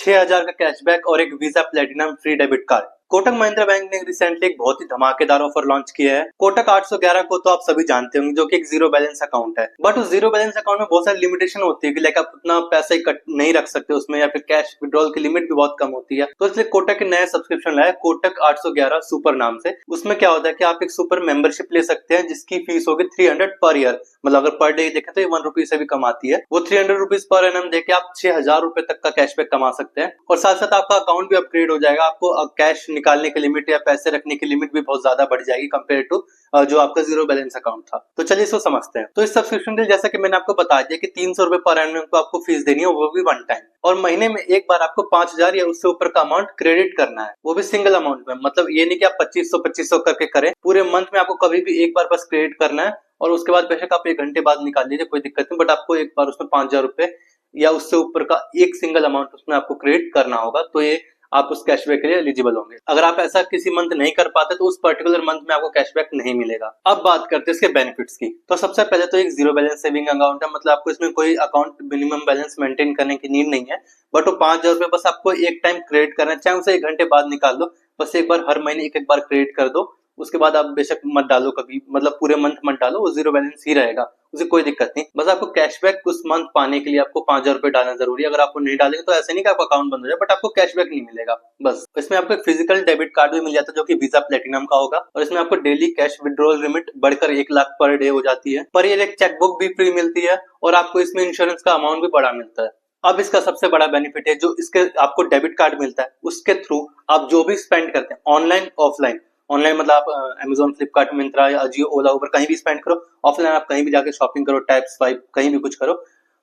6000 का कैशबैक और एक visa platinum free debit card. Kotak Mahindra bank ने रिसेंटली एक बहुत ही धमाकेदार ऑफर लॉन्च किया है। कोटक 811 को तो आप सभी जानते होंगे, जो कि एक जीरो बैलेंस अकाउंट है। बट उस जीरो बैलेंस अकाउंट में बहुत सारी लिमिटेशन होती है कि लाइक आप उतना पैसा ही कट नहीं रख सकते उसमें, या फिर कैश विड्रॉल की लिमिट भी बहुत कम होती है। तो इसलिए कोटक ने नया सब्सक्रिप्शन लाया कोटक 811 सुपर नाम से। उसमें क्या होता है कि आप एक सुपर मेंबरशिप ले सकते हैं जिसकी फीस होगी 300 पर ईयर। मतलब अगर पर डे देखें तो ये 1 रुपी से भी कम आती है। वो 300 रुपीज पर एनम देके आप 6000 रुपए तक का कैशबैक कमा सकते हैं। और साथ साथ आपका अकाउंट भी अपग्रेड हो जाएगा। आपको कैश निकालने की लिमिट या पैसे रखने की लिमिट भी बहुत ज्यादा बढ़ जाएगी कंपेयर टू जो आपका जीरो बैलेंस अकाउंट था। तो चलिए इसको समझते हैं। तो इस सब्सक्रिप्शन के लिए जैसा कि मैंने आपको बता दिया कि 300 रुपए पर एनम को आपको फीस देनी है, वो भी वन टाइम। और महीने में एक बार आपको 5000 या उससे ऊपर का अमाउंट क्रेडिट करना है, वो भी सिंगल अमाउंट में। मतलब ये नहीं कि आप 2500 करके करें, पूरे मंथ में आपको कभी भी एक बार बस क्रेडिट करना है। और उसके बाद बेशक आप 1 घंटे बाद निकाल लीजिए, कोई दिक्कत नहीं, बट आपको एक बार उसमें 5000 रुपए या उससे ऊपर का एक सिंगल अमाउंट उसमें आपको क्रेडिट करना होगा। तो ये आप उस कैशबैक के लिए एलिजिबल होंगे। अगर आप ऐसा किसी मंथ नहीं कर पाते तो उस पर्टिकुलर मंथ में आपको कैशबैक नहीं मिलेगा। अब बात करते हैं इसके बेनिफिट्स की। तो सबसे पहले तो एक जीरो बैलेंस सेविंग अकाउंट है। मतलब आपको इसमें कोई अकाउंट मिनिमम बैलेंस मेंटेन करने की नीड नहीं है। बट वो 5000 रुपए बस आपको एक टाइम क्रेडिट करना है, चाहे उसे 1 घंटे बाद निकाल दो। बस एक बार हर महीने एक बार क्रेडिट कर दो। उसके बाद आप बेशक मत डालो कभी, मतलब पूरे मंथ मत डालो, वो जीरो बैलेंस ही रहेगा, उसे कोई दिक्कत नहीं। बस आपको कैशबैक उस मंथ पाने के लिए आपको 5000 रुपए डालना जरूरी है। अगर आपको नहीं डालेंगे तो ऐसे नहीं कि आपका अकाउंट बंद हो जाए, बट आपको कैशबैक नहीं मिलेगा। बस इसमें आपको एक फिजिकल डेबिट कार्ड भी मिल जाता है जो कि वीजा प्लेटिनम का होगा। और इसमें आपको डेली कैश विड्रॉल लिमिट बढ़कर 1 लाख पर डे हो जाती है। पर ये एक चेकबुक भी फ्री मिलती है और आपको इसमें इंश्योरेंस का अमाउंट भी बड़ा मिलता है। अब इसका सबसे बड़ा बेनिफिट है जो इसके आपको डेबिट कार्ड मिलता है, उसके थ्रू आप जो भी स्पेंड करते हैं ऑनलाइन ऑफलाइन, ऑनलाइन मतलब आप अमेजोन, फ्लिपकार्ट, मिंत्रा या अजियो, ओला, उबर कहीं भी स्पेंड करो, ऑफलाइन आप कहीं भी जाके शॉपिंग करो, टैप स्वाइप कहीं भी कुछ करो,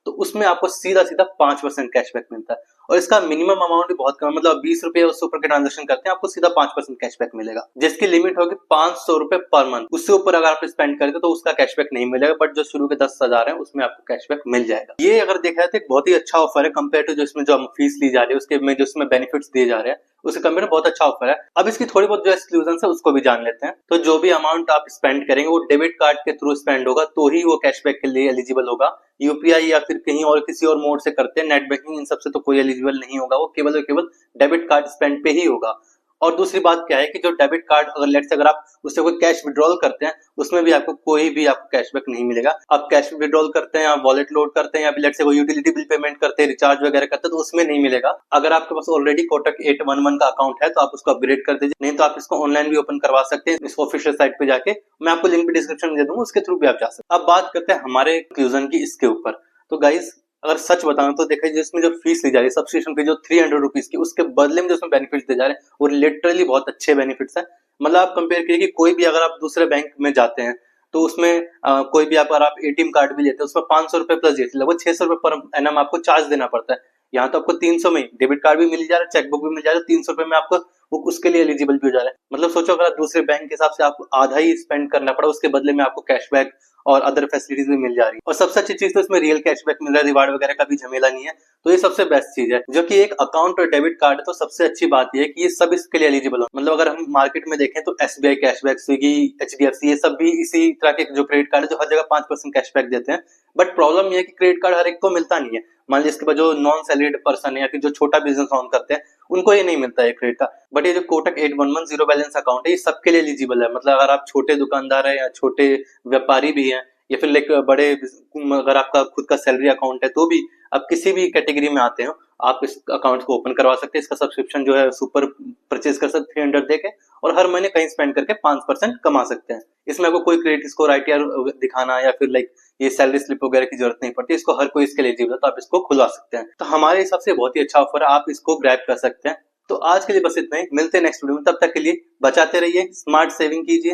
तो उसमें आपको सीधा सीधा 5% कैशबैक मिलता है। और इसका मिनिमम अमाउंट भी बहुत कम है। मतलब 20 रुपए उससे ऊपर के ट्रांजेक्शन करते हैं आपको सीधा 5% कैशबैक मिलेगा, जिसकी लिमिट होगी 500 रुपए पर मंथ। उससे ऊपर अगर आप स्पेंड करते तो उसका कैशबैक नहीं मिलेगा, बट जो शुरू के 10,000 है उसमें आपको कैशबैक मिल जाएगा। ये अगर देखा जाए तो एक बहुत ही अच्छा ऑफर है कंपेयर टू जो इसमें जो फीस ली जा रही है, उसके में जो इसमें बेनिफिट्स दिए जा रहे हैं उसके कंपेयर बहुत अच्छा ऑफर है। अब इसकी थोड़ी बहुत जो एक्सक्लूजन है उसको भी जान लेते हैं। तो जो भी अमाउंट आप स्पेंड करेंगे वो डेबिट कार्ड के थ्रू स्पेंड होगा, तो ही वो कैशबैक के लिए एलिजिबल होगा। यूपीआई या फिर कहीं और किसी और मोड से करते हैं, नेट बैंकिंग, इन सबसे तो कोई एलिजिबल नहीं होगा। वो केवल और केवल डेबिट कार्ड स्पेंड पे ही होगा। और दूसरी बात क्या है कि जो डेबिट कार्ड अगर लेट से अगर आप उससे कोई कैश विड्रॉल करते हैं उसमें भी आपको कोई भी आपको कैशबैक नहीं मिलेगा। आप कैश विड्रॉल करते हैं, आप वॉलेट लोड करते हैं, या फिर लेट से कोई यूटिलिटी बिल पेमेंट करते हैं, रिचार्ज वगैरह करते हैं, तो उसमें नहीं मिलेगा। अगर आपके पास ऑलरेडी कोटक 811 का अकाउंट है तो आप उसको अपग्रेड कर दीजिए, नहीं तो आप इसको ऑनलाइन भी ओपन करवा सकते हैं इस ऑफिशियल साइट पे जाके। मैं आपको लिंक भी डिस्क्रिप्शन में दे दूंगा, उसके थ्रू भी आप जा सकते हैं। अब बात करते हैं हमारे कंक्लूजन की इसके ऊपर। तो गाइस अगर सच बताऊं तो देखिए जिसमें जो फीस ली जा रही है सब्सक्रिप्शन फी जो 300 रुपीज की, उसके बदले में जो उसमें बेनिफिट्स दिए जा रहे हैं वो लिटरली बहुत अच्छे बेनिफिट्स है। मतलब आप कंपेयर कीजिए कि कोई भी अगर आप दूसरे बैंक में जाते हैं तो उसमें कोई भी अगर आप एटीएम कार्ड भी लेते हैं उसमें 500 रुपए प्लस जीएसटी लगभग 600 रुपए पर एनम आपको चार्ज देना पड़ता है। यहाँ तो आपको 300 में डेबिट कार्ड भी मिल जा रहा है, चेकबुक भी मिल जा रहा है, 300 रुपए में आपको वो उसके लिए एलिजिबल भी हो जा रहा है। मतलब सोचो अगर आप दूसरे बैंक के हिसाब से आपको आधा ही स्पेंड करना पड़ा, उसके बदले में आपको कैशबैक और अदर फैसिलिटीज भी मिल जा रही है। और सबसे अच्छी चीज तो इसमें रियल कैशबैक मिल रहा है, रिवार्ड वगैरह का भी झमेला नहीं है। तो ये सबसे बेस्ट चीज है। जो कि एक अकाउंट और डेबिट कार्ड है तो सबसे अच्छी बात ये है कि ये सब इसके लिए एलिजिबल हो। मतलब अगर हम मार्केट में देखें तो एसबीआई कैशबैक, स्विगी, एचडीएफसी, ये सब भी इसी तरह के जो क्रेडिट कार्ड है जो हर जगह 5% कैशबैक देते हैं। बट प्रॉब्लम ये है कि क्रेडिट कार्ड हर एक को मिलता नहीं है। मान लीजिए इसके बाद जो नॉन सैलरीड पर्सन है या फिर जो छोटा बिजनेस ऑन करते हैं उनको ये नहीं मिलता है क्रेडिट का। बट ये जो कोटक 811 जीरो बैलेंस अकाउंट है ये सबके लिए एलिजिबल है। मतलब अगर आप छोटे दुकानदार है या छोटे व्यापारी भी हैं या फिर लाइक बड़े, अगर आपका खुद का सैलरी अकाउंट है तो भी आप किसी भी कैटेगरी में आते हो आप इस अकाउंट को ओपन करवा सकते हैं। इसका सब्सक्रिप्शन जो है सुपर परचेज कर सकते 300 देके और हर महीने कहीं स्पेंड करके 5% कमा सकते हैं। इसमें आपको कोई क्रेडिट स्कोर, आईटीआर दिखाना या फिर लाइक ये सैलरी स्लिप वगैरह की जरूरत नहीं पड़ती। इसको हर कोई इसके एलिजिबल है तो आप इसको खुलवा सकते हैं। तो हमारे हिसाब से बहुत ही अच्छा ऑफर है, आप इसको ग्रैब कर सकते हैं। तो आज के लिए बस इतना ही, मिलते हैं नेक्स्ट वीडियो में। तब तक के लिए बचाते रहिए, स्मार्ट सेविंग कीजिए।